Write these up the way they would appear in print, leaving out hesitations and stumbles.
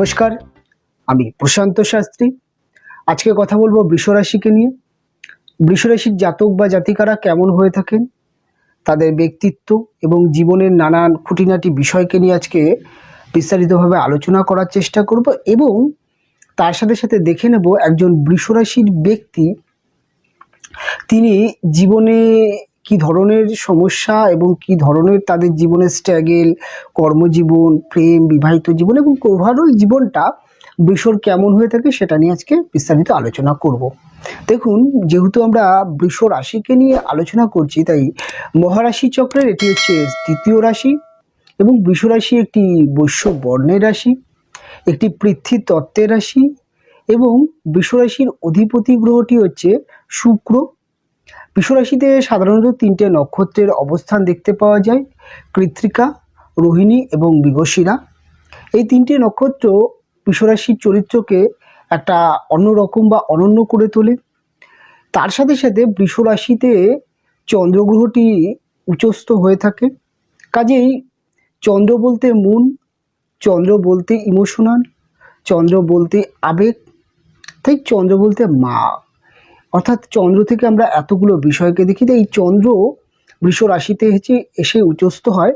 নমস্কার, আমি প্রশান্ত শাস্ত্রী। আজকে কথা বলবো বৃষ রাশিকে নিয়ে। বৃষ রাশির জাতক বা জাতিকারা কেমন হয়ে থাকেন, তাদের ব্যক্তিত্ব এবং জীবনের নানান খুঁটিনাটি বিষয়কে নিয়ে আজকে বিস্তারিতভাবে আলোচনা করার চেষ্টা করব এবং তার সাথে সাথে দেখে নেব একজন বৃষ রাশির ব্যক্তি তিনি জীবনে কি ধরনের সমস্যা এবং কি ধরনের তাদের জীবনের স্ট্রাগল, কর্মজীবন, প্রেম, বিবাহিত জীবন এবং ওভারঅল জীবনটা বৃষর কেমন হয়ে থাকে সেটা নিয়ে আজকে বিস্তারিত আলোচনা করব। দেখুন, যেহেতু আমরা বৃষ রাশিকে নিয়ে আলোচনা করছি, তাই মহারাশি চক্রের এটি হচ্ছে তৃতীয় রাশি এবং বৃষ রাশি একটি বৈশ্য বর্ণের রাশি, একটি পৃথ্বী তত্ত্বের রাশি এবং বৃষ রাশির অধিপতি গ্রহটি হচ্ছে শুক্র। বৃষ রাশিতে সাধারণত তিনটে নক্ষত্রের অবস্থান দেখতে পাওয়া যায়: কৃত্তিকা, রোহিণী এবং মৃগশিরা। এই তিনটে নক্ষত্র বৃষ রাশির চরিত্রকে একটা অন্যরকম বা অনন্য করে তোলে। তার সাথে সাথে বৃষ রাশিতে চন্দ্রগ্রহটি উচ্চস্থ হয়ে থাকে, কাজেই চন্দ্র বলতে মন, চন্দ্র বলতে ইমোশনাল, চন্দ্র বলতে আবেগ, তাই চন্দ্র বলতে মা। অর্থাৎ চন্দ্র থেকে আমরা এতগুলো বিষয়কে দেখি। তাই এই চন্দ্র বৃষ রাশিতে এসে উচ্চস্থ হয়।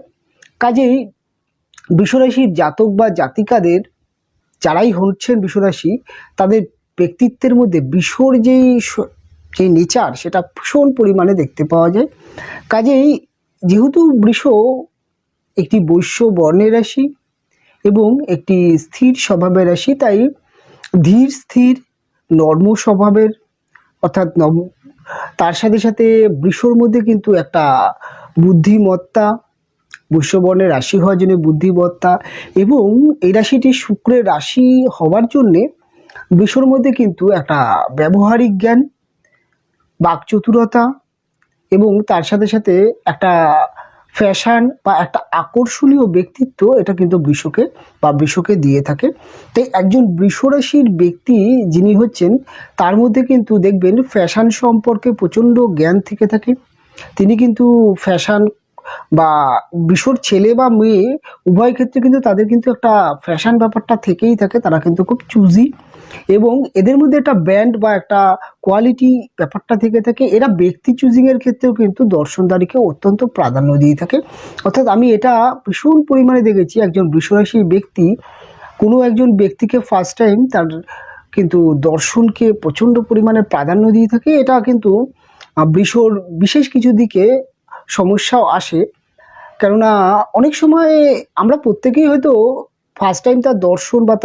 কাজেই বৃষ রাশির জাতক বা জাতিকাদের যারাই হচ্ছেন বৃষ রাশি, তাদের ব্যক্তিত্বের মধ্যে বৃষর যে নেচার সেটা ভীষণ পরিমাণে দেখতে পাওয়া যায়। কাজেই যেহেতু বৃষ একটি বৈশ্য বর্ণের রাশি এবং একটি স্থির স্বভাবের রাশি, তাই ধীর স্থির নর্ম স্বভাবের, অর্থাৎ তার সাথে সাথে বৃষর মধ্যে কিন্তু একটা বুদ্ধিমত্তা, বৈশ্যবর্ণের রাশি হওয়ার জন্য বুদ্ধিমত্তা এবং এই রাশিটি শুক্রের রাশি হওয়ার জন্যে বৃষর মধ্যে কিন্তু একটা ব্যবহারিক জ্ঞান, বাকচতুরতা এবং তার সাথে সাথে একটা ফ্যাশন বা একটা আকর্ষণীয় ব্যক্তিত্ব, এটা কিন্তু বৃষকে দিয়ে থাকে। তাই একজন বৃষ রাশির ব্যক্তি যিনি হচ্ছেন, তার মধ্যে কিন্তু দেখবেন ফ্যাশন সম্পর্কে প্রচণ্ড জ্ঞান থেকে থাকে। তিনি কিন্তু ফ্যাশন বা বৃষর ছেলে বা মেয়ে উভয় ক্ষেত্রে কিন্তু তাদের কিন্তু একটা ফ্যাশন ব্যাপারটা থেকেই থাকে। তারা কিন্তু খুব চুজি এবং এদের মধ্যে একটা ব্র্যান্ড বা একটা কোয়ালিটি ব্যাপারটা থেকে থাকে। এরা ব্যক্তি চুজিংয়ের ক্ষেত্রেও কিন্তু দর্শনদারিকে অত্যন্ত প্রাধান্য দিয়ে থাকে। অর্থাৎ আমি এটা ভীষণ পরিমাণে দেখেছি, একজন বৃষরাশির ব্যক্তি কোনো একজন ব্যক্তিকে ফার্স্ট টাইম তার কিন্তু দর্শনকে প্রচণ্ড পরিমাণে প্রাধান্য দিয়ে থাকে। এটা কিন্তু বৃষর বিশেষ কিছু দিকে সমস্যাও আসে, কেননা অনেক সময় আমরা প্রত্যেকেই হয়তো ফার্স্ট টাইম তার দর্শন বা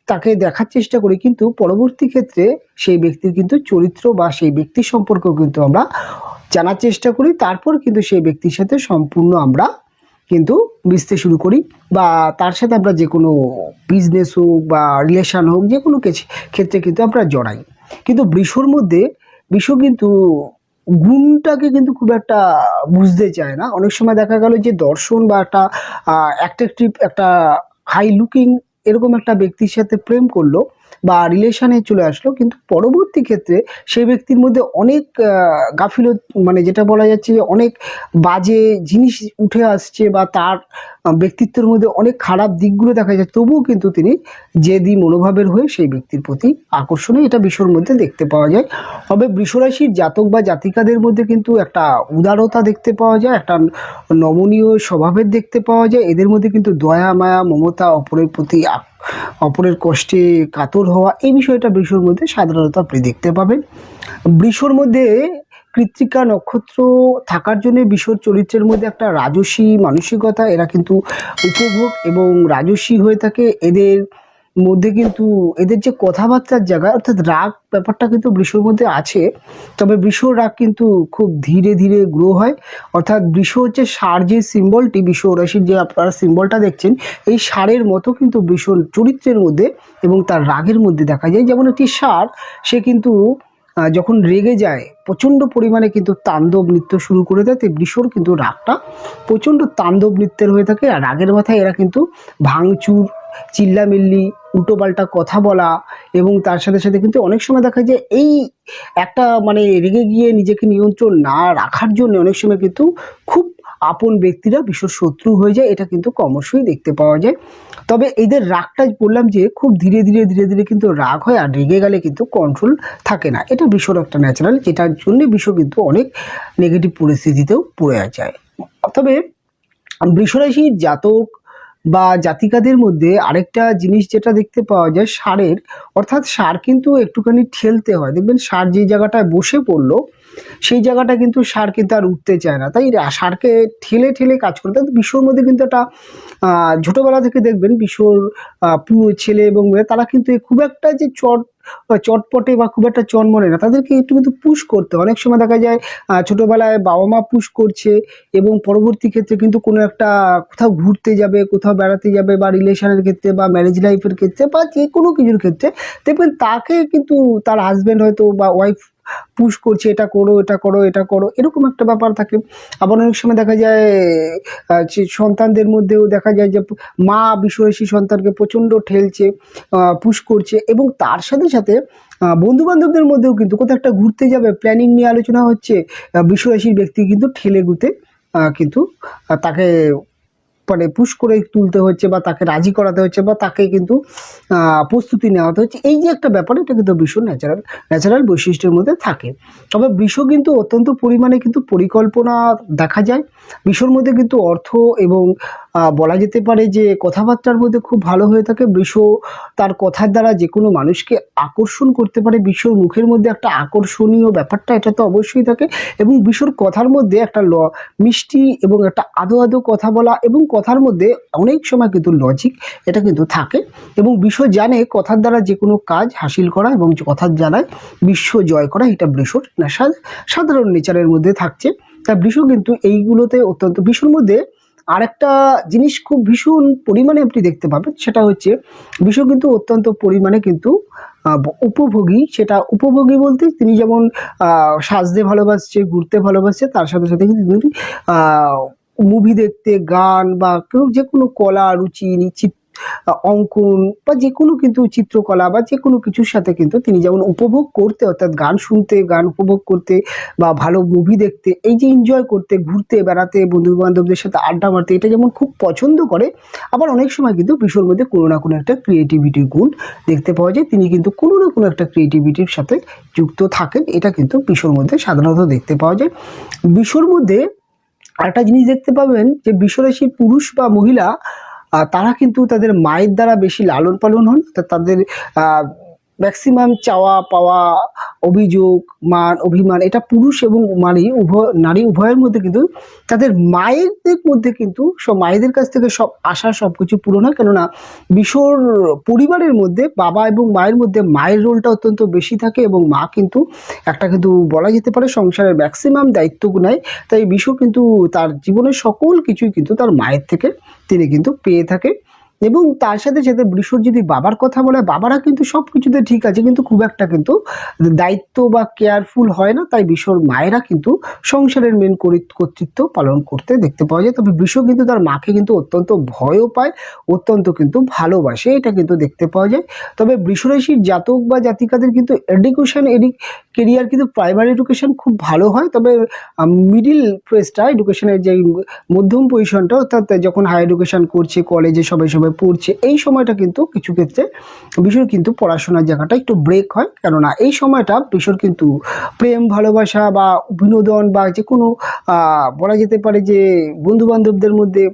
তাকে দেখার চেষ্টা করি, কিন্তু পরবর্তী ক্ষেত্রে সেই ব্যক্তির কিন্তু চরিত্র বা সেই ব্যক্তির সম্পর্কেও কিন্তু আমরা জানার চেষ্টা করি। তারপর কিন্তু সেই ব্যক্তির সাথে সম্পূর্ণ আমরা কিন্তু মিশতে শুরু করি বা তার সাথে আমরা যে কোনো বিজনেস হোক বা রিলেশন হোক, যে কোনো ক্ষেত্রে কিন্তু আমরা জড়াই। কিন্তু বৃষর মধ্যে বৃষ কিন্তু গুণটাকে কিন্তু খুব একটা বুঝতে চায় না। অনেক সময় দেখা গেল যে দর্শন বা একটা অ্যাট্রাকটিভ, একটা হাই লুকিং এরকম একটা ব্যক্তির সাথে প্রেম করলো বা রিলেশনে চলে আসলো, কিন্তু পরবর্তী ক্ষেত্রে সেই ব্যক্তির মধ্যে অনেক গাফিলত, মানে যেটা বলা যাচ্ছে যে অনেক বাজে জিনিস উঠে আসছে বা তার ব্যক্তিত্বের মধ্যে অনেক খারাপ দিকগুলো দেখা যায়, তবুও কিন্তু তিনি জেদি মনোভাবের হয়ে সেই ব্যক্তির প্রতি আকর্ষণীয়, এটা বৃষর মধ্যে দেখতে পাওয়া যায়। তবে বৃষ রাশির জাতক বা জাতিকাদের মধ্যে কিন্তু একটা উদারতা দেখতে পাওয়া যায়, একটা নমনীয় স্বভাবের দেখতে পাওয়া যায়। এদের মধ্যে কিন্তু দয়া, মায়া, মমতা, অপরের প্রতি অপরের কষ্টে কাতর হওয়া, এই বিষয়টা বৃষর মধ্যে সাধারণত আপনি দেখতে পাবেন। বৃষর মধ্যে কৃত্তিকা নক্ষত্র থাকার জন্য বৃষর চরিত্রের মধ্যে একটা রাজসী মানসিকতা, এরা কিন্তু উপভোগ এবং রাজসী হয়ে থাকে। এদের মধ্যে কিন্তু এদের যে কথাবার্তার জায়গায়, অর্থাৎ রাগ ব্যাপারটা কিন্তু বৃষর মধ্যে আছে, তবে বৃষর রাগ কিন্তু খুব ধীরে ধীরে গ্রো হয়। অর্থাৎ বৃষ হচ্ছে ষাঁড়, যে সিম্বলটি বৃষ রাশির যে আপনারা সিম্বলটা দেখছেন, এই ষাঁড়ের মতো কিন্তু বৃষর চরিত্রের মধ্যে এবং তার রাগের মধ্যে দেখা যায়। যেমন একটি ষাঁড়, সে কিন্তু যখন রেগে যায় প্রচণ্ড পরিমাণে কিন্তু তাণ্ডব নৃত্য শুরু করে দেয়। তাই বৃষর কিন্তু রাগটা প্রচণ্ড তাণ্ডব নৃত্যের হয়ে থাকে। আর রাগের মাথায় এরা কিন্তু ভাঙচুর, চিল্লামিল্লি, উল্টোপাল্টা কথা বলা এবং তার সাথে সাথে কিন্তু অনেক সময় দেখা যায় এই একটা মানে রেগে গিয়ে নিজেকে নিয়ন্ত্রণ না রাখার জন্য অনেক সময় কিন্তু খুব আপন ব্যক্তিরা বিশ্বর শত্রু হয়ে যায়, এটা কিন্তু ক্রমশই দেখতে পাওয়া যায়। তবে এদের রাগটা বললাম যে খুব ধীরে ধীরে ধীরে ধীরে কিন্তু রাগ হয়, আর রেগে গেলে কিন্তু কন্ট্রোল থাকে না, এটা বিশ্বর একটা ন্যাচারাল, যেটার জন্য বিশ্ব কিন্তু অনেক নেগেটিভ পরিস্থিতিতেও পড়ে যায়। তবে বৃষরাশির জাতক বা জাতিকাদের মধ্যে আরেকটা জিনিস যেটা দেখতে পাওয়া যায় ষাঁড়ের, অর্থাৎ ষাঁড় কিন্তু একটুখানি ঠেলতে হয়, দেখবেন ষাঁড় যে জায়গাটায় বসে পড়লো সেই জায়গাটা কিন্তু ষাঁড় কিন্তু আর উঠতে চায় না, তাই ষাঁড়কে ঠেলে ঠেলে কাজ করতে হয়। বিশ্বর মধ্যে কিন্তু একটা ছোটবেলা থেকে দেখবেন বিশ্বর ছেলে এবং মেয়ে তারা কিন্তু খুব একটা যে চটপটে বা খুব একটা চনমনে না, তাদেরকে একটু কিন্তু পুশ করতে হয়। অনেক সময় দেখা যায় ছোটবেলায় বাবা মা পুশ করছে এবং পরবর্তী ক্ষেত্রে কিন্তু কোনো একটা কোথাও ঘুরতে যাবে, কোথাও বেড়াতে যাবে, বা রিলেশনের ক্ষেত্রে বা ম্যারেজ লাইফের ক্ষেত্রে বা যে কোনো কিছুর ক্ষেত্রে দেখবেন তাকে কিন্তু তার হাজব্যান্ড হয়তো বা ওয়াইফ পুশ করছে, এটা করো এটা করো এটা করো, এরকম একটা ব্যাপার থাকে। আবার অনেক সময় দেখা যায় সন্তানদের মধ্যেও দেখা যায় যে মা বিষয়সী সন্তানকে প্রচণ্ড ঠেলছে, পুশ করছে, এবং তার সাথে সাথে বন্ধু বান্ধবদের মধ্যেও কিন্তু কোথাও একটা ঘুরতে যাবে প্ল্যানিং নিয়ে আলোচনা হচ্ছে, বিষয়রাশির ব্যক্তি কিন্তু ঠেলে গুতে কিন্তু তাকে মানে পুশ করে তুলতে হচ্ছে, বা তাকে রাজি করাতে হচ্ছে, বা তাকে কিন্তু প্রস্তুতি নেওয়াতে হচ্ছে। এই যে একটা ব্যাপার, এটা কিন্তু বৃষ ন্যাচারাল বৈশিষ্ট্যের মধ্যে থাকে। তবে বৃষ কিন্তু অত্যন্ত পরিমাণে কিন্তু পরিকল্পনা দেখা যায়। বৃষর মধ্যে কিন্তু অর্থ এবং বলা যেতে পারে যে কথাবার্তার মধ্যে খুব ভালো হয়ে থাকে। বৃষ তার কথার দ্বারা যে কোনো মানুষকে আকর্ষণ করতে পারে। বৃষর মুখের মধ্যে একটা আকর্ষণীয় ব্যাপারটা এটা তো অবশ্যই থাকে, এবং বৃষর কথার মধ্যে একটা মিষ্টি এবং একটা আদো আদো কথা বলা, এবং কথার মধ্যে অনেক সময় কিন্তু লজিক এটা কিন্তু থাকে, এবং বিশ্ব জানে কথার দ্বারা যে কোনো কাজ হাসিল করা এবং কথার দ্বারায় বিশ্ব জয় করা, এটা বৃষর সাধারণ নেচারের মধ্যে থাকছে। তা বৃষ কিন্তু এইগুলোতে অত্যন্ত, বৃষর মধ্যে আরেকটা জিনিস খুব ভীষণ পরিমাণে আপনি দেখতে পাবেন, সেটা হচ্ছে বৃষ কিন্তু অত্যন্ত পরিমাণে কিন্তু উপভোগী। সেটা উপভোগী বলতে তিনি যেমন সাজতে ভালোবাসছে, ঘুরতে ভালোবাসছে, তার সাথে সাথে কিন্তু মুভি দেখতে, গান বা কেউ যে কোনো কলা রুচি অঙ্কন বা যে কোনো কিন্তু চিত্রকলা বা যে কোনো কিছুর সাথে কিন্তু তিনি যেমন উপভোগ করতে, অর্থাৎ গান শুনতে, গান উপভোগ করতে বা ভালো মুভি দেখতে, এই যে এনজয় করতে, ঘুরতে বেড়াতে, বন্ধু বান্ধবদের সাথে আড্ডা মারতে, এটা যেমন খুব পছন্দ করে। আবার অনেক সময় কিন্তু বৃষর মধ্যে কোনো না কোনো একটা ক্রিয়েটিভিটির গুণ দেখতে পাওয়া যায়, তিনি কিন্তু কোনো না কোনো একটা ক্রিয়েটিভিটির সাথে যুক্ত থাকেন, এটা কিন্তু বৃষর মধ্যে সাধারণত দেখতে পাওয়া যায়। বৃষর মধ্যে আরেকটা জিনিস দেখতে পাবেন যে বৃষরাশির পুরুষ বা মহিলা তারা কিন্তু তাদের মায়ের দ্বারা বেশি লালন পালন হন, তাদের ম্যাক্সিমাম চাওয়া পাওয়া, অভিযোগ, মান, অভিমান, এটা পুরুষ এবং নারী উভয়ের মধ্যে কিন্তু তাদের মায়েদের মধ্যে কিন্তু সব মায়েদের কাছ থেকে সব আশা সব কিছু পূরণ হয়। কেননা বিশ্বর পরিবারের মধ্যে বাবা এবং মায়ের মধ্যে মায়ের রোলটা অত্যন্ত বেশি থাকে, এবং মা কিন্তু একটা কিন্তু বলা যেতে পারে সংসারের ম্যাক্সিমাম দায়িত্ব নেয়। তাই বিশ্ব কিন্তু তার জীবনের সকল কিছুই কিন্তু তার মায়ের থেকে তিনি কিন্তু পেয়ে থাকে। এবং তার সাথে সাথে বৃষর যদি বাবার কথা বলে, বাবারা কিন্তু সব কিছুতে ঠিক আছে, কিন্তু খুব একটা কিন্তু দায়িত্ব বা কেয়ারফুল হয় না, তাই বৃষর মায়েরা কিন্তু সংসারের মেন কর্তৃত্ব পালন করতে দেখতে পাওয়া যায়। তবে বৃষ কিন্তু তার মাকে কিন্তু অত্যন্ত ভয়ও পায়, অত্যন্ত কিন্তু ভালোবাসে, এটা কিন্তু দেখতে পাওয়া যায়। তবে বৃষরাশির জাতক বা জাতিকাদের কিন্তু এডুকেশন কেরিয়ার কিন্তু প্রাইমারি এডুকেশন খুব ভালো হয়, তবে মিডিল ফেজটা এডুকেশনের যে মধ্যম পজিশনটা, অর্থাৎ যখন হায়ার এডুকেশন করছে, কলেজে সবাই পড়ছে, এই সময়টা কিন্তু কিছু ক্ষেত্রে বৃষর কিন্তু পড়াশোনার জায়গাটা একটু ব্রেক হয়। কেননা এই সময়টা বৃষর কিন্তু প্রেম ভালোবাসা বা বিনোদন বা যে কোনো বলা যেতে পারে যে বন্ধু বান্ধবদের মধ্যে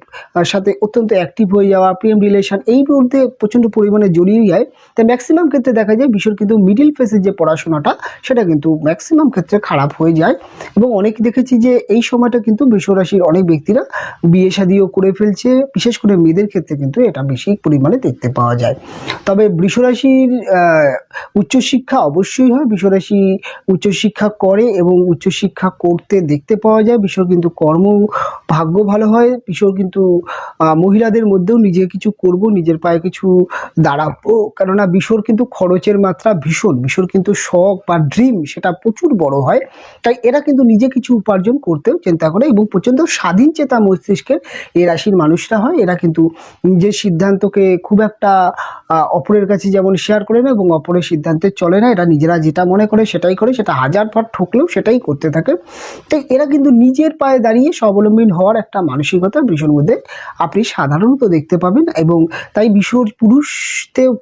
সাথে অত্যন্ত অ্যাক্টিভ হয়ে যাওয়া, প্রেম রিলেশন এই মধ্যে প্রচণ্ড পরিমাণে জড়িয়ে যায়। তাই ম্যাক্সিমাম ক্ষেত্রে দেখা যায় বৃষর কিন্তু মিডিল ফেজের যে পড়াশোনাটা সেটা কিন্তু ম্যাক্সিমাম ক্ষেত্রে খারাপ হয়ে যায়, এবং অনেক দেখেছি যে এই সময়টা কিন্তু বৃষ রাশির অনেক ব্যক্তিরা বিয়ে শাদিও করে ফেলছে, বিশেষ করে মেয়েদের ক্ষেত্রে কিন্তু এটা বেশি পরিমাণে দেখতে পাওয়া যায়। তবে বৃষরাশির উচ্চশিক্ষা অবশ্যই হয়, বৃষরাশি উচ্চশিক্ষা করে এবং উচ্চশিক্ষা করতে দেখতে পাওয়া যায়। বৃষর কিন্তু কর্ম ভাগ্য ভালো হয়, বৃষর কিন্তু মহিলাদের মধ্যেও নিজে কিছু করব, নিজের পায়ে কিছু দাঁড়াবো, কেননা বৃষর কিন্তু খরচের মাত্রা ভীষণ, বৃষর কিন্তু শখ বা ড্রিম সেটা প্রচুর বড় হয়, তাই এরা কিন্তু নিজে কিছু উপার্জন করতেও চিন্তা করে, এবং প্রচণ্ড স্বাধীন চেতা মস্তিষ্কের এই রাশির মানুষরা হয়। এরা কিন্তু নিজের সিদ্ধান্তকে খুব একটা অপরের কাছে যেমন শেয়ার করে না এবং অপরের সিদ্ধান্তে চলে না, এরা নিজেরা যেটা মনে করে সেটাই করে, সেটা হাজার বার ঠকলেও সেটাই করতে থাকে। তাই এরা কিন্তু নিজের পায়ে দাঁড়িয়ে স্বাবলম্বী হওয়ার একটা মানসিকতা বিষয়ের মধ্যে আপনি সাধারণত দেখতে পাবেন। এবং তাই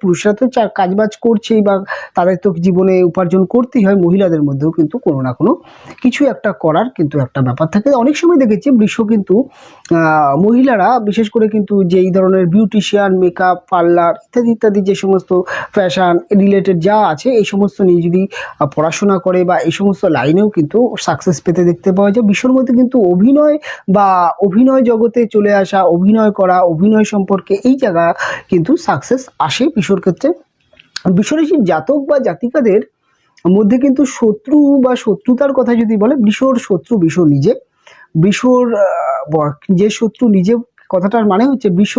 পুরুষরা তো কাজবাজ করছেই বা তাদের তো জীবনে উপার্জন করতেই হয়, মহিলাদের মধ্যেও কিন্তু কোনো না কোনো কিছু একটা করার কিন্তু একটা ব্যাপার থাকে। অনেক সময় দেখেছি বৃষ কিন্তু মহিলারা বিশেষ করে কিন্তু যেই ধরনের বিউটিশিয়ান, মেকআপ পার্লার ইত্যাদি ইত্যাদি যে সমস্ত ফ্যাশন রিলেটেড যা আছে এই সমস্ত নিয়ে যদি পড়াশোনা করে বা এই সমস্ত লাইনেও কিন্তু সাকসেস পেতে দেখতে পাওয়া যায়। বিশ্বর মধ্যে কিন্তু অভিনয় জগতে চলে আসা, অভিনয় করা, অভিনয় সম্পর্কে এই জায়গা কিন্তু সাকসেস আসে বিশ্বর ক্ষেত্রে। বিশ্বরাশির জাতক বা জাতিকাদের মধ্যে কিন্তু শত্রু বা শত্রুতার কথা যদি বলে, বিশ্বর শত্রু বিষ নিজে। বিশ্বর নিজের শত্রু নিজে কথাটার মানে হচ্ছে বিষ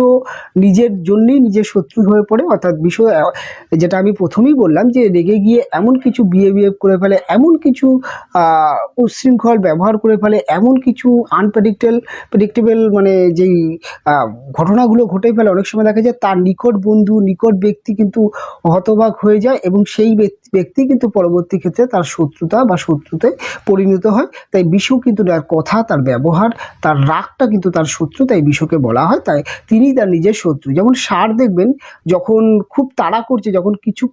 নিজের জন্যই নিজের শত্রু হয়ে পড়ে। অর্থাৎ বিষ, যেটা আমি প্রথমেই বললাম, যে রেগে গিয়ে এমন কিছু বিহেভিয়ার করে ফেলে, এমন কিছু উচ্ছৃঙ্খল ব্যবহার করে ফেলে, এমন কিছু প্রেডিক্টেবল মানে যেই ঘটনাগুলো ঘটে ফেলে, অনেক সময় দেখা যায় তার নিকট বন্ধু, নিকট ব্যক্তি কিন্তু হতবাক হয়ে যায় এবং সেই ব্যক্তি কিন্তু পরবর্তী ক্ষেত্রে তার শত্রুতে পরিণত হয়। তাই বিষ কিন্তু তার কথা, তার ব্যবহার, তার রাগটা কিন্তু তার শত্রু, তাই বিশ্বকে বলা হয় তাই তিনি তার নিজের শত্রু। যেমন ষাঁড় দেখবেন যখন খুব তাড়া করছে, যখন কিছু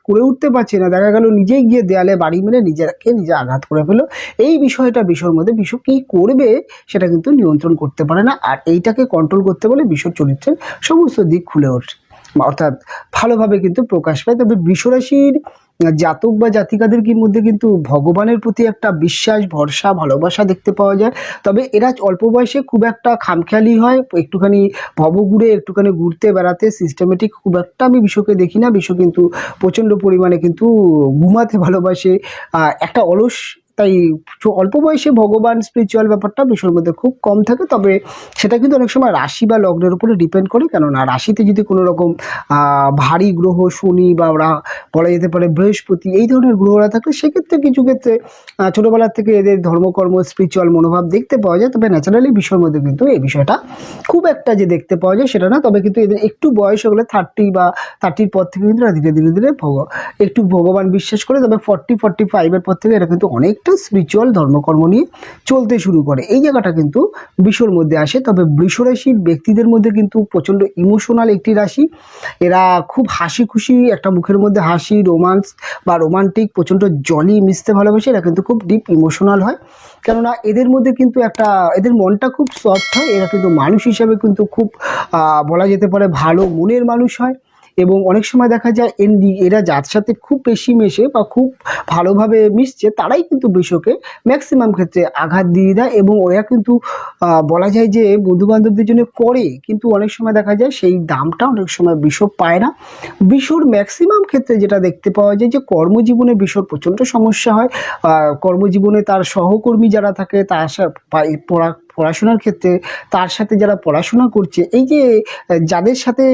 করে উঠতে পারছে না, দেখা গেল নিজেই গিয়ে দেয়ালে বাড়ি মেরে নিজে আঘাত করে ফেলো। এই বিষয়টা বিশ্বর মধ্যে বিশ্ব কি করবে সেটা কিন্তু নিয়ন্ত্রণ করতে পারে না, আর এইটাকে কন্ট্রোল করতে বলে বিশ্বর চরিত্রের সমস্ত দিক খুলে ওঠে, অর্থাৎ ভালোভাবে কিন্তু প্রকাশ পায়। তবে বৃষরাশির জাতক বা জাতিকাদের মধ্যে কিন্তু ভগবানের প্রতি একটা বিশ্বাস, ভরসা, ভালোবাসা দেখতে পাওয়া যায়। তবে এরা অল্প বয়সে খুব একটা খামখেয়ালি হয়, একটুখানি একটুখানি ঘুরতে বেড়াতে সিস্টেমেটিক খুব একটা আমি বিশ্বকে দেখি না। বিশ্ব কিন্তু প্রচণ্ড পরিমাণে কিন্তু ঘুমাতে ভালোবাসে, একটা অলস। তাই অল্প বয়সে ভগবান স্পিরিচুয়াল ব্যাপারটা বিষয়ের মধ্যে খুব কম থাকে। তবে সেটা কিন্তু অনেক সময় রাশি বা লগ্নের উপরে ডিপেন্ড করে, কেননা রাশিতে যদি কোনো রকম ভারী গ্রহ শনি বা ওরা বলা যেতে পারে বৃহস্পতি এই ধরনের গ্রহরা থাকে, সেক্ষেত্রে কিছু ক্ষেত্রে ছোটোবেলার থেকে এদের ধর্মকর্ম স্পিরিচুয়াল মনোভাব দেখতে পাওয়া যায়। তবে ন্যাচারালি বিষয়ের মধ্যে কিন্তু এই বিষয়টা খুব একটা যে দেখতে পাওয়া যায় সেটা না। তবে কিন্তু এদের একটু বয়স হলে 30 বা 30-র পর থেকে কিন্তু ধীরে ধীরে একটু ভগবান বিশ্বাস করে। তবে 40-45-এর পর থেকে এরা কিন্তু অনেকটা স্পিরিচুয়াল ধর্মকর্ম নিয়ে চলতে শুরু করে, এই জায়গাটা কিন্তু বৃষর মধ্যে আসে। তবে বৃষরাশির ব্যক্তিদের মধ্যে কিন্তু প্রচণ্ড ইমোশনাল একটি রাশি। এরা খুব হাসি খুশি, একটা মুখের মধ্যে হাসি, রোমান্স বা রোমান্টিক, প্রচণ্ড জলি মিশতে ভালোবাসে। এরা কিন্তু খুব ডিপ ইমোশনাল হয়, কেননা এদের মধ্যে কিন্তু এদের মনটা খুব সফট হয়। এরা কিন্তু মানুষ হিসাবে কিন্তু খুব বলা যেতে পারে ভালো মনের মানুষ হয়। এবং অনেক সময় দেখা যায় এরা যার সাথে খুব বেশি মেশে বা খুব ভালোভাবে মিশছে তারাই কিন্তু বৃষকে ম্যাক্সিমাম ক্ষেত্রে আঘাত দিয়ে দেয়। এবং ওরা কিন্তু বলা যায় যে বন্ধু বান্ধবদের জন্য করে, কিন্তু অনেক সময় দেখা যায় সেই দামটা অনেক সময় বৃষ পায় না। বৃষর ম্যাক্সিমাম ক্ষেত্রে যেটা দেখতে পাওয়া যায় যে কর্মজীবনে বৃষর প্রচণ্ড সমস্যা হয়। কর্মজীবনে তার সহকর্মী যারা থাকে, তার পড়াশোনার ক্ষেত্রে তার সাথে যারা পড়াশোনা করছে, এই যে যাদের সাথে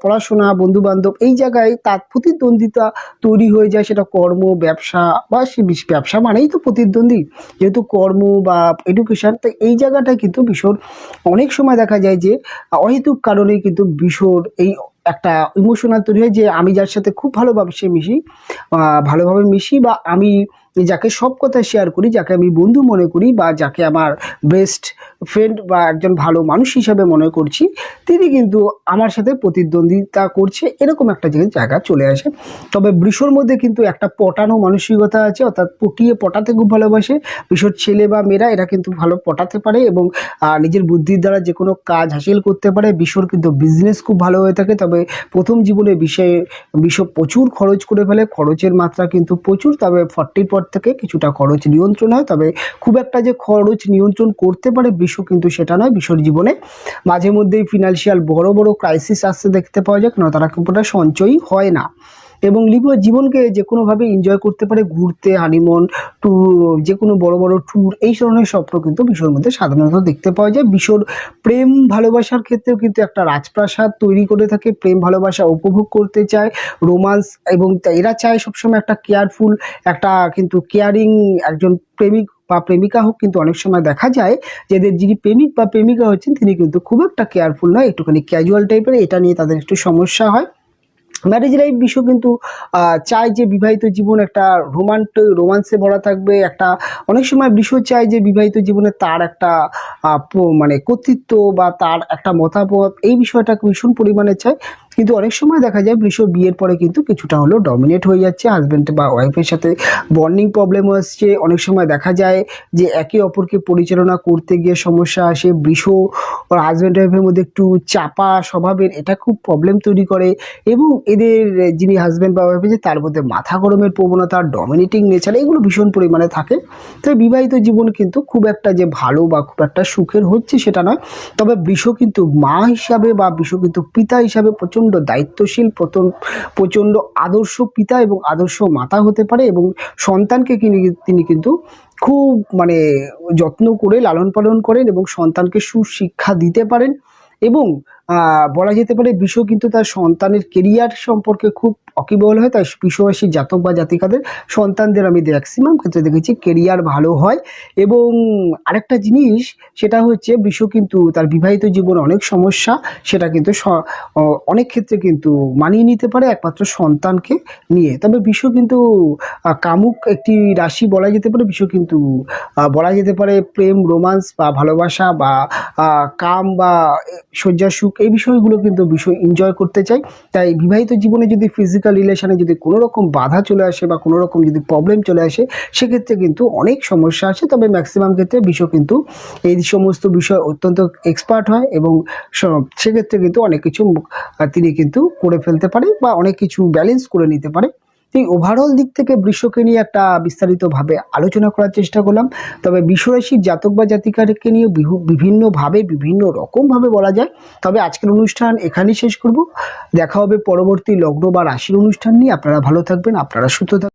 পড়াশোনা, বন্ধু বান্ধব, এই জায়গায় তার প্রতিদ্বন্দ্বিতা তৈরি হয়ে যায়। সেটা কর্ম, ব্যবসা বা ব্যবসা মানেই তো প্রতিদ্বন্দ্বী, যেহেতু কর্ম বা এডুকেশন। তাই এই জায়গাটায় কিন্তু বিশ্বর অনেক সময় দেখা যায় যে অহেতুক কারণেই কিন্তু বিশ্বর এই একটা ইমোশনাল তৈরি হয় যে আমি যার সাথে খুব ভালোভাবে মিশি বা আমি যাকে সব কথা শেয়ার করি, যাকে আমি বন্ধু মনে করি বা যাকে আমার বেস্ট ফ্রেন্ড বা একজন ভালো মানুষ হিসাবে মনে করছি, তিনি কিন্তু আমার সাথে প্রতিদ্বন্দ্বিতা করছে, এরকম একটা জায়গা চলে আসে। তবে বৃষর মধ্যে কিন্তু একটা পটানো মানসিকতা আছে, অর্থাৎ পটাতে খুব ভালোবাসে। বৃষর ছেলে বা মেয়েরা এরা কিন্তু ভালো পটাতে পারে এবং নিজের বুদ্ধির দ্বারা যে কোনো কাজ হাসিল করতে পারে। বৃষর কিন্তু বিজনেস খুব ভালো হয়ে থাকে। তবে প্রথম জীবনে বৃষ প্রচুর খরচ করে ফেলে, খরচের মাত্রা কিন্তু প্রচুর। তবে 40 পর থেকে কিছুটা খরচ নিয়ন্ত্রণ হয়, তবে খুব একটা যে খরচ নিয়ন্ত্রণ করতে পারে বৃষ কিন্তু সেটা নয়। বৃষর জীবনে মাঝে মধ্যেই ফিনান্সিয়াল বড় ক্রাইসিস আসতে দেখতে পাওয়া যায়, কারণ তারা খুব একটা সঞ্চয়ই হয় না। এবং জীবনকে যে কোনোভাবে এনজয় করতে পারে, ঘুরতে, হানিমুন, ট্যুর, যে কোনো বড় ট্যুর, এই ধরনের স্বপ্ন কিন্তু বিশ্বর মধ্যে সাধারণত দেখতে পাওয়া যায়। বিশ্বর প্রেম ভালোবাসার ক্ষেত্রেও কিন্তু একটা রাজপ্রাসাদ তৈরি করে থাকে, প্রেম ভালোবাসা উপভোগ করতে চায়, রোমান্স, এবং এরা চায় সবসময় একটা কেয়ারফুল, একটা কিন্তু কেয়ারিং একজন প্রেমিক বা প্রেমিকা হোক, কিন্তু অনেক সময় দেখা যায় যে এদের যিনি প্রেমিক বা প্রেমিকা হচ্ছেন তিনি কিন্তু খুব একটা কেয়ারফুল নয়, একটুখানি ক্যাজুয়াল টাইপের, এটা নিয়ে তাদের একটু সমস্যা হয়। ম্যারেজ লাইফ বিশ্ব কিন্তু চায় যে বিবাহিত জীবন একটা রোমান্সে ভরা থাকবে, একটা অনেক সময় বিশ্ব চায় যে বিবাহিত জীবনে তার একটা মানে কর্তৃত্ব বা তার একটা মতামত, এই বিষয়টা ভীষণ পরিমাণে চায়। কিন্তু অনেক সময় দেখা যায় বৃষ বিয়ের পরে কিন্তু কিছুটা হলেও ডমিনেট হয়ে যাচ্ছে হাজব্যান্ড বা ওয়াইফের সাথে, বন্ডিং প্রবলেম আসছে। অনেক সময় দেখা যায় যে একে অপরকে পরিচালনা করতে গিয়ে সমস্যা আসে, বৃষ ওর হাজব্যান্ড ওয়াইফের মধ্যে একটু চাপা স্বভাবের, এটা খুব প্রবলেম তৈরি করে। এবং এদের যিনি হাজব্যান্ড বা ওয়াইফ আছে তার মধ্যে মাথা গরমের প্রবণতা, ডমিনেটিং নেচার, এগুলো ভীষণ পরিমাণে থাকে। তো বিবাহিত জীবন কিন্তু খুব একটা যে ভালো বা খুব একটা সুখের হচ্ছে সেটা নয়। তবে বৃষ কিন্তু মা হিসাবে বা বৃষ কিন্তু পিতা হিসাবে প্রচণ্ড দায়িত্বশীল, প্রচণ্ড আদর্শ পিতা এবং আদর্শ মাতা হতে পারে, এবং সন্তানকে তিনি কিন্তু খুব মানে যত্ন করে লালন পালন করেন এবং সন্তানকে সুশিক্ষা দিতে পারেন। এবং বলা যেতে পারে বৃষ কিন্তু তার সন্তানের কেরিয়ার সম্পর্কে খুব অকিবহল হয়। তাই বৃষরাশির জাতক বা জাতিকাদের সন্তানদের আমি ম্যাক্সিমাম ক্ষেত্রে দেখেছি কেরিয়ার ভালো হয়। এবং আরেকটা জিনিস সেটা হচ্ছে বৃষ কিন্তু তার বিবাহিত জীবনে অনেক সমস্যা, সেটা কিন্তু অনেক ক্ষেত্রে কিন্তু মানিয়ে নিতে পারে একমাত্র সন্তানকে নিয়ে। তবে বৃষ কিন্তু কামুক একটি রাশি বলা যেতে পারে। বৃষ কিন্তু বলা যেতে পারে প্রেম, রোমান্স বা ভালোবাসা বা কাম বা শয্যা সুখ, এই বিষয়গুলো কিন্তু বিষয় এনজয় করতে চাই। তাই বিবাহিত জীবনে যদি ফিজিক্যাল রিলেশনে যদি কোনো রকম বাধা চলে আসে বা কোনো রকম যদি প্রবলেম চলে আসে, সেক্ষেত্রে কিন্তু অনেক সমস্যা আসে। তবে ম্যাক্সিমাম ক্ষেত্রে বৃষ কিন্তু এই সমস্ত বিষয় অত্যন্ত এক্সপার্ট হয় এবং সেক্ষেত্রে কিন্তু অনেক কিছু তিনি কিন্তু করে ফেলতে পারে বা অনেক কিছু ব্যালেন্স করে নিতে পারে। এই ওভারঅল দিক থেকে বৃষকে নিয়ে একটা বিস্তারিতভাবে আলোচনা করার চেষ্টা করলাম। তবে বৃষরাশির জাতক বা জাতিকাকে নিয়ে বিভিন্নভাবে বিভিন্ন রকমভাবে বলা যায়। তবে আজকের অনুষ্ঠান এখানেই শেষ করব। দেখা হবে পরবর্তী লগ্ন বা রাশির অনুষ্ঠান নিয়ে। আপনারা ভালো থাকবেন, আপনারা সুস্থ থাকবেন।